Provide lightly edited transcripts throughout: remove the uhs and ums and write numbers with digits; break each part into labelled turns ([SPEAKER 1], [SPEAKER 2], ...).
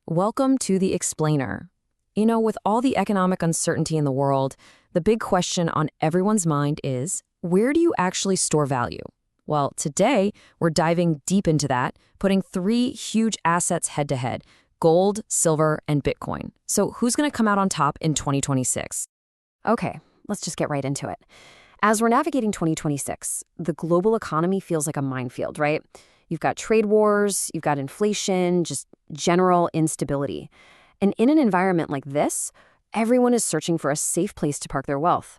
[SPEAKER 1] Welcome to The Explainer. With all the economic uncertainty in the world, the big question on everyone's mind is, where do you actually store value? Well, today, we're diving deep into that, putting three huge assets head-to-head: gold, silver, and Bitcoin. So who's going to come out on top in 2026?
[SPEAKER 2] Okay, let's just get right into it. As we're navigating 2026, the global economy feels like a minefield, right? You've got trade wars, you've got inflation, just general instability. And in an environment like this, everyone is searching for a safe place to park their wealth.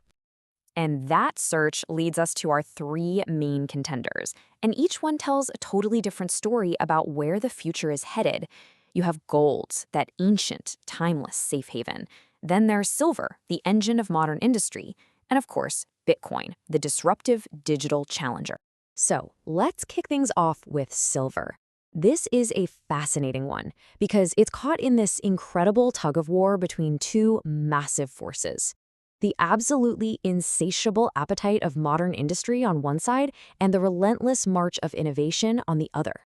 [SPEAKER 3] And that search leads us to our three main contenders. And each one tells a totally different story about where the future is headed. You have gold, that ancient, timeless safe haven. Then there's silver, the engine of modern industry. And of course, Bitcoin, the disruptive digital challenger. So let's kick things off with silver. This is a fascinating one because it's caught in this incredible tug-of-war between two massive forces: the absolutely insatiable appetite of modern industry on one side and the relentless march of innovation on the other.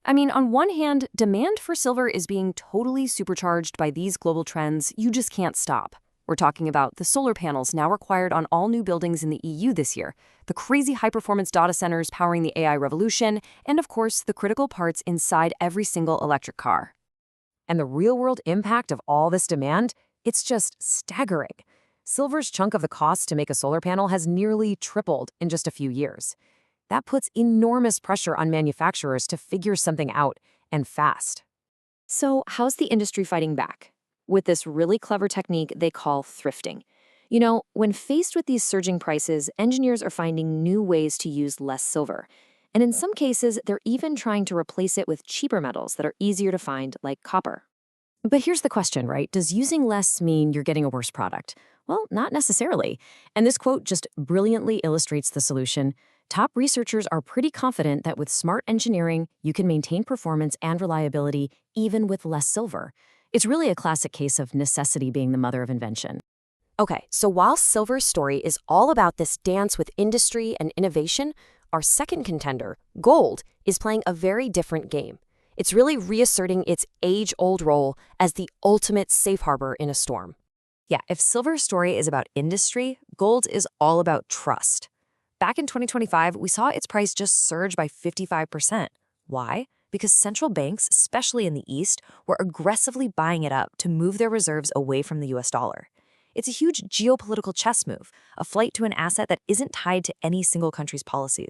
[SPEAKER 3] I mean, on one hand, demand for silver is being totally supercharged by these global trends you just can't stop. We're talking about the solar panels now required on all new buildings in the EU this year, the crazy high-performance data centers powering the AI revolution, and of course, the critical parts inside every single electric car. And the real-world impact of all this demand? It's just staggering. Silver's chunk of the cost to make a solar panel has nearly tripled in just a few years. That puts enormous pressure on manufacturers to figure something out, and fast. So how's the industry fighting back? With this really clever technique they call thrifting. When faced with these surging prices, engineers are finding new ways to use less silver. And in some cases, they're even trying to replace it with cheaper metals that are easier to find, like copper. But here's the question, right? Does using less mean you're getting a worse product? Well, not necessarily. And this quote just brilliantly illustrates the solution. Top researchers are pretty confident that with smart engineering, you can maintain performance and reliability even with less silver. It's really a classic case of necessity being the mother of invention. Okay, so while silver's story is all about this dance with industry and innovation, our second contender, gold, is playing a very different game. It's really reasserting its age-old role as the ultimate safe harbor in a storm. Yeah, if silver's story is about industry, gold is all about trust. Back in 2025, we saw its price just surge by 55%. Why? Because central banks, especially in the East, were aggressively buying it up to move their reserves away from the US dollar. It's a huge geopolitical chess move, a flight to an asset that isn't tied to any single country's policies.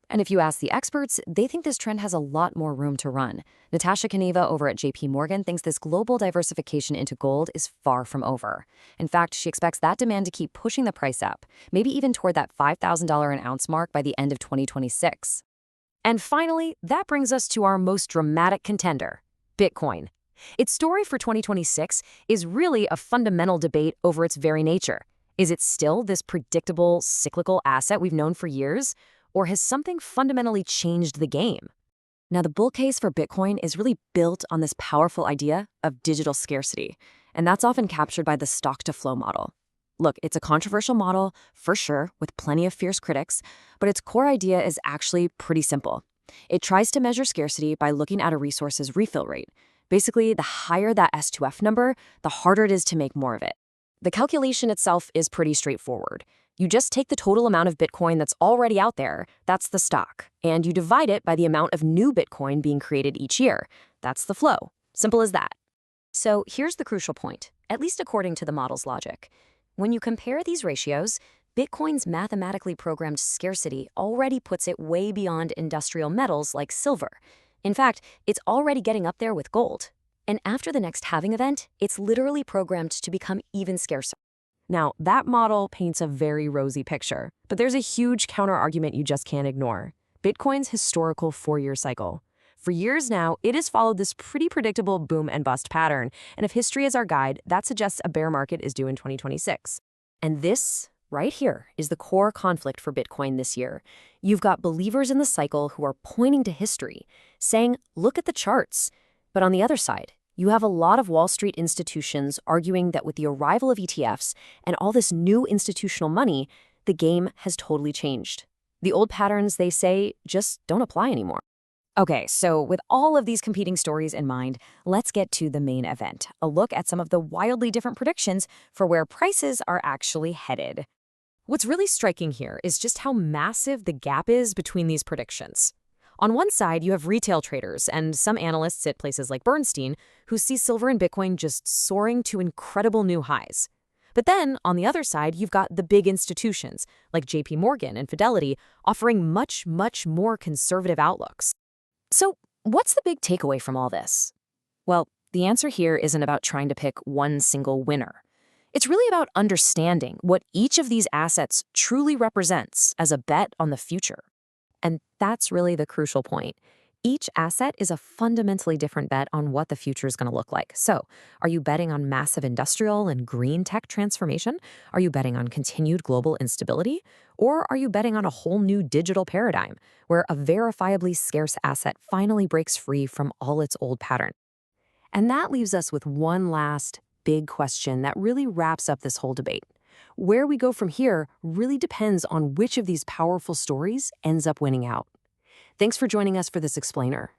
[SPEAKER 3] And if you ask the experts, they think this trend has a lot more room to run. Natasha Kaneva over at JP Morgan thinks this global diversification into gold is far from over. In fact, she expects that demand to keep pushing the price up, maybe even toward that $5,000 an ounce mark by the end of 2026. And finally, that brings us to our most dramatic contender, Bitcoin. Its story for 2026 is really a fundamental debate over its very nature. Is it still this predictable, cyclical asset we've known for years? Or has something fundamentally changed the game? Now, the bull case for Bitcoin is really built on this powerful idea of digital scarcity, and that's often captured by the stock-to-flow model. Look, it's a controversial model, for sure, with plenty of fierce critics, but its core idea is actually pretty simple. It tries to measure scarcity by looking at a resource's refill rate. Basically, the higher that S2F number, the harder it is to make more of it. The calculation itself is pretty straightforward. You just take the total amount of Bitcoin that's already out there, that's the stock, and you divide it by the amount of new Bitcoin being created each year. That's the flow. Simple as that. So here's the crucial point, at least according to the model's logic. When you compare these ratios, Bitcoin's mathematically programmed scarcity already puts it way beyond industrial metals like silver. In fact, it's already getting up there with gold. And after the next halving event, it's literally programmed to become even scarcer. Now, that model paints a very rosy picture, but there's a huge counter-argument you just can't ignore: Bitcoin's historical 4-year cycle. For years now, it has followed this pretty predictable boom and bust pattern, and if history is our guide, that suggests a bear market is due in 2026. And this, right here, is the core conflict for Bitcoin this year. You've got believers in the cycle who are pointing to history, saying, look at the charts. But on the other side, you have a lot of Wall Street institutions arguing that with the arrival of ETFs and all this new institutional money, the game has totally changed. The old patterns, they say, just don't apply anymore. Okay, so with all of these competing stories in mind, let's get to the main event, a look at some of the wildly different predictions for where prices are actually headed. What's really striking here is just how massive the gap is between these predictions. On one side, you have retail traders and some analysts at places like Bernstein who see silver and Bitcoin just soaring to incredible new highs. But then, on the other side, you've got the big institutions like JP Morgan and Fidelity offering much, much more conservative outlooks. So, what's the big takeaway from all this? Well, the answer here isn't about trying to pick one single winner. It's really about understanding what each of these assets truly represents as a bet on the future. And that's really the crucial point. Each asset is a fundamentally different bet on what the future is going to look like. So, are you betting on massive industrial and green tech transformation? Are you betting on continued global instability? Or are you betting on a whole new digital paradigm where a verifiably scarce asset finally breaks free from all its old patterns?
[SPEAKER 2] And that leaves us with one last big question that really wraps up this whole debate. Where we go from here really depends on which of these powerful stories ends up winning out. Thanks for joining us for this explainer.